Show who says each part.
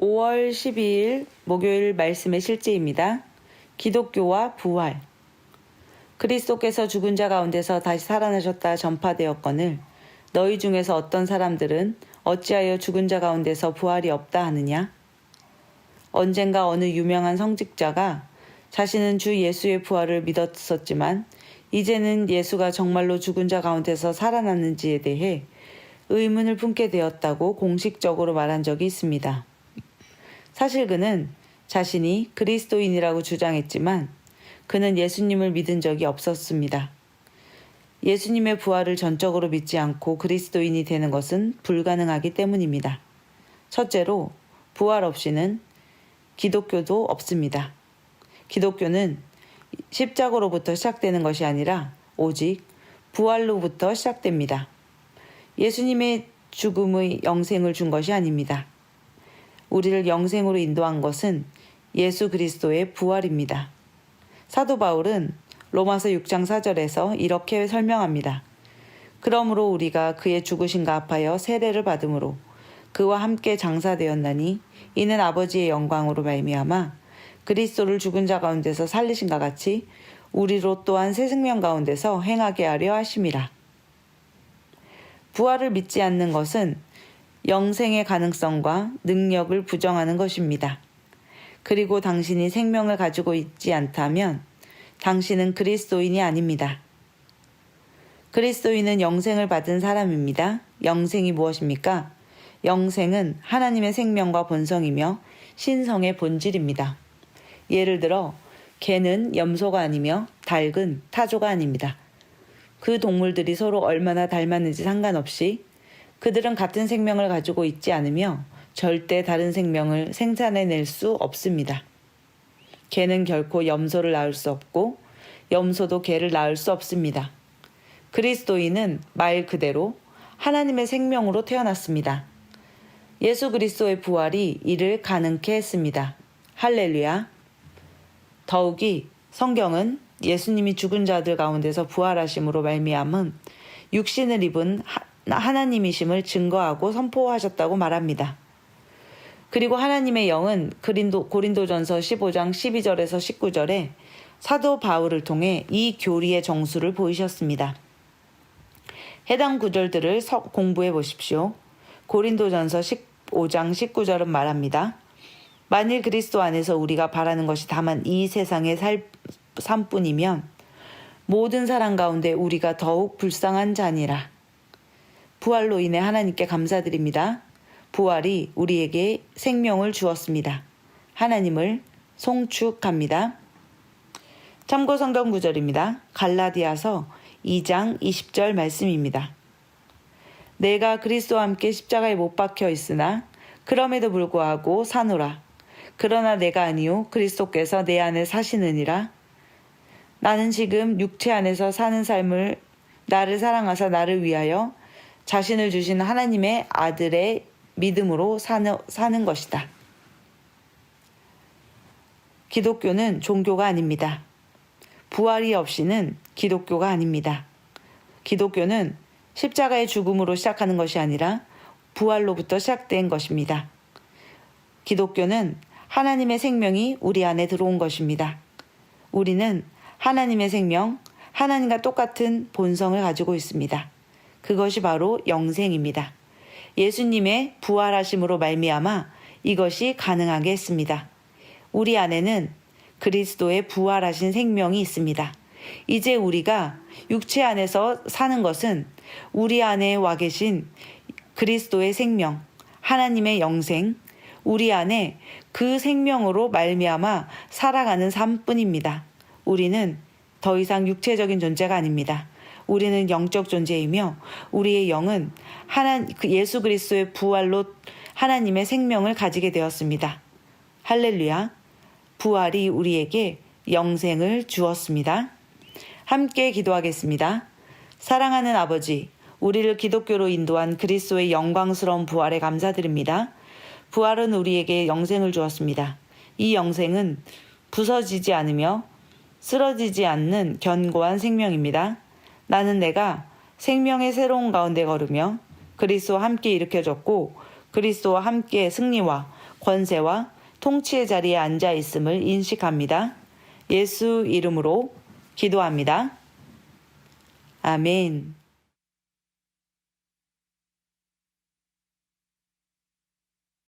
Speaker 1: 5월 12일 목요일 말씀의 실제입니다. 기독교와 부활. 그리스도께서 죽은 자 가운데서 다시 살아나셨다 전파되었거늘 너희 중에서 어떤 사람들은 어찌하여 죽은 자 가운데서 부활이 없다 하느냐? 언젠가 어느 유명한 성직자가 자신은 주 예수의 부활을 믿었었지만 이제는 예수가 정말로 죽은 자 가운데서 살아났는지에 대해 의문을 품게 되었다고 공식적으로 말한 적이 있습니다. 사실 그는 자신이 그리스도인이라고 주장했지만 그는 예수님을 믿은 적이 없었습니다. 예수님의 부활을 전적으로 믿지 않고 그리스도인이 되는 것은 불가능하기 때문입니다. 첫째로, 부활 없이는 기독교도 없습니다. 기독교는 십자가로부터 시작되는 것이 아니라 오직 부활로부터 시작됩니다. 예수님의 죽음의 영생을 준 것이 아닙니다. 우리를 영생으로 인도한 것은 예수 그리스도의 부활입니다. 사도 바울은 로마서 6장 4절에서 이렇게 설명합니다. 그러므로 우리가 그의 죽으심과 합하여 세례를 받음으로 그와 함께 장사되었나니 이는 아버지의 영광으로 말미암아 그리스도를 죽은 자 가운데서 살리신과 같이 우리로 또한 새 생명 가운데서 행하게 하려 하심이라. 부활을 믿지 않는 것은 영생의 가능성과 능력을 부정하는 것입니다. 그리고 당신이 생명을 가지고 있지 않다면 당신은 그리스도인이 아닙니다. 그리스도인은 영생을 받은 사람입니다. 영생이 무엇입니까? 영생은 하나님의 생명과 본성이며 신성의 본질입니다. 예를 들어 개는 염소가 아니며 닭은 타조가 아닙니다. 그 동물들이 서로 얼마나 닮았는지 상관없이 그들은 같은 생명을 가지고 있지 않으며 절대 다른 생명을 생산해낼 수 없습니다. 개는 결코 염소를 낳을 수 없고 염소도 개를 낳을 수 없습니다. 그리스도인은 말 그대로 하나님의 생명으로 태어났습니다. 예수 그리스도의 부활이 이를 가능케 했습니다. 할렐루야. 더욱이 성경은 예수님이 죽은 자들 가운데서 부활하심으로 말미암은 육신을 입은 하나님이심을 증거하고 선포하셨다고 말합니다. 그리고 하나님의 영은 고린도전서 15장 12절에서 19절에 사도 바울을 통해 이 교리의 정수를 보이셨습니다. 해당 구절들을 공부해 보십시오. 고린도전서 15장 19절은 말합니다. 만일 그리스도 안에서 우리가 바라는 것이 다만 이 세상의 삶뿐이면 모든 사람 가운데 우리가 더욱 불쌍한 자니라. 부활로 인해 하나님께 감사드립니다. 부활이 우리에게 생명을 주었습니다. 하나님을 송축합니다. 참고 성경 구절입니다. 갈라디아서 2장 20절 말씀입니다. 내가 그리스도와 함께 십자가에 못 박혀 있으나 그럼에도 불구하고 사노라. 그러나 내가 아니요 그리스도께서 내 안에 사시느니라. 나는 지금 육체 안에서 사는 삶을 나를 사랑하사 나를 위하여 자신을 주신 하나님의 아들의 믿음으로 사는 것이다. 기독교는 종교가 아닙니다. 부활이 없이는 기독교가 아닙니다. 기독교는 십자가의 죽음으로 시작하는 것이 아니라 부활로부터 시작된 것입니다. 기독교는 하나님의 생명이 우리 안에 들어온 것입니다. 우리는 하나님의 생명, 하나님과 똑같은 본성을 가지고 있습니다. 그것이 바로 영생입니다. 예수님의 부활하심으로 말미암아 이것이 가능하게 했습니다. 우리 안에는 그리스도의 부활하신 생명이 있습니다. 이제 우리가 육체 안에서 사는 것은 우리 안에 와 계신 그리스도의 생명, 하나님의 영생, 우리 안에 그 생명으로 말미암아 살아가는 삶뿐입니다. 우리는 더 이상 육체적인 존재가 아닙니다. 우리는 영적 존재이며 우리의 영은 예수 그리스도의 부활로 하나님의 생명을 가지게 되었습니다. 할렐루야. 부활이 우리에게 영생을 주었습니다. 함께 기도하겠습니다. 사랑하는 아버지, 우리를 기독교로 인도한 그리스도의 영광스러운 부활에 감사드립니다. 부활은 우리에게 영생을 주었습니다. 이 영생은 부서지지 않으며 쓰러지지 않는 견고한 생명입니다. 나는 내가 생명의 새로운 가운데 걸으며 그리스도와 함께 일으켜졌고 그리스도와 함께 승리와 권세와 통치의 자리에 앉아 있음을 인식합니다. 예수 이름으로 기도합니다. 아멘.